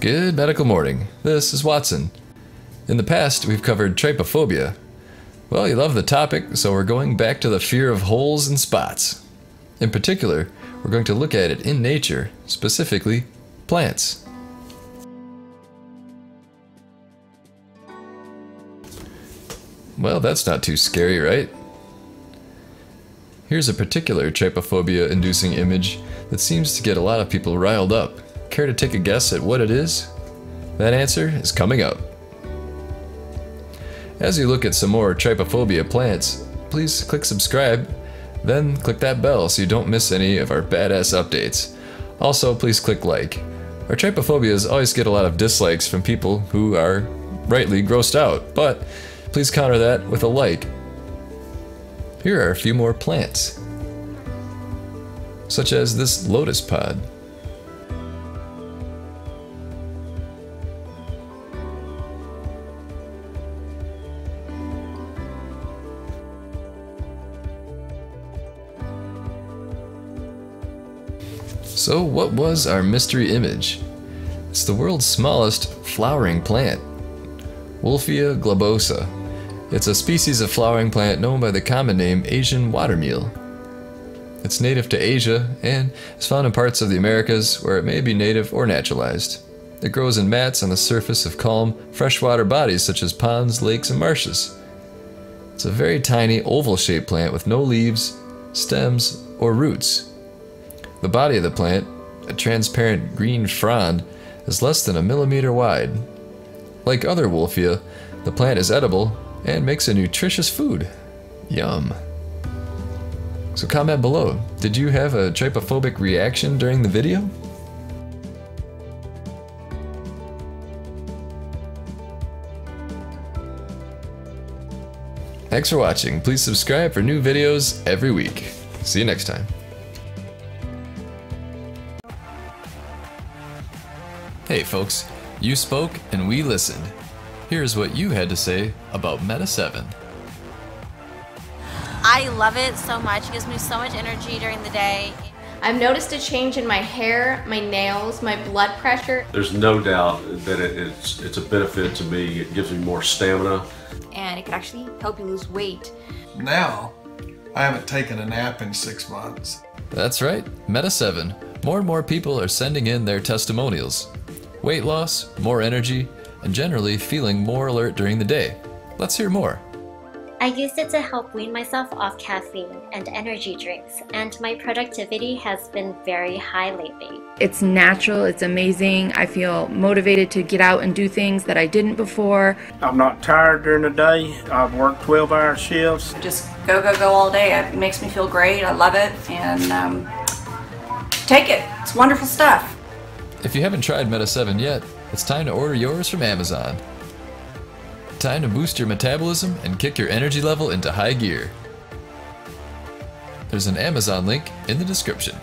Good medical morning. This is Watson. In the past, we've covered trypophobia. Well, you love the topic, so we're going back to the fear of holes and spots. In particular, we're going to look at it in nature, specifically plants. Well, that's not too scary, right? Here's a particular trypophobia-inducing image that seems to get a lot of people riled up. Care to take a guess at what it is? That answer is coming up. As you look at some more trypophobia plants, please click subscribe, then click that bell so you don't miss any of our badass updates. Also, please click like. Our trypophobias always get a lot of dislikes from people who are rightly grossed out, but please counter that with a like. Here are a few more plants, such as this lotus pod. So what was our mystery image? It's the world's smallest flowering plant, Wolfia globosa. It's a species of flowering plant known by the common name Asian watermeal. It's native to Asia and is found in parts of the Americas where it may be native or naturalized. It grows in mats on the surface of calm, freshwater bodies such as ponds, lakes, and marshes. It's a very tiny, oval-shaped plant with no leaves, stems, or roots. The body of the plant, a transparent green frond, is less than a millimeter wide. Like other Wolfia, the plant is edible and makes a nutritious food. Yum. So comment below, did you have a trypophobic reaction during the video? Thanks for watching. Please subscribe for new videos every week. See you next time. Hey folks, you spoke and we listened. Here's what you had to say about Meta 7. I love it so much. It gives me so much energy during the day. I've noticed a change in my hair, my nails, my blood pressure. There's no doubt that it's a benefit to me. It gives me more stamina. And it could actually help you lose weight. Now, I haven't taken a nap in 6 months. That's right, Meta 7. More and more people are sending in their testimonials. Weight loss, more energy, and generally feeling more alert during the day. Let's hear more. I used it to help wean myself off caffeine and energy drinks, and my productivity has been very high lately. It's natural, it's amazing. I feel motivated to get out and do things that I didn't before. I'm not tired during the day. I've worked 12-hour shifts. Just go, go, go all day. It makes me feel great. I love it, and take it. It's wonderful stuff. If you haven't tried Meta 7 yet, it's time to order yours from Amazon. Time to boost your metabolism and kick your energy level into high gear. There's an Amazon link in the description.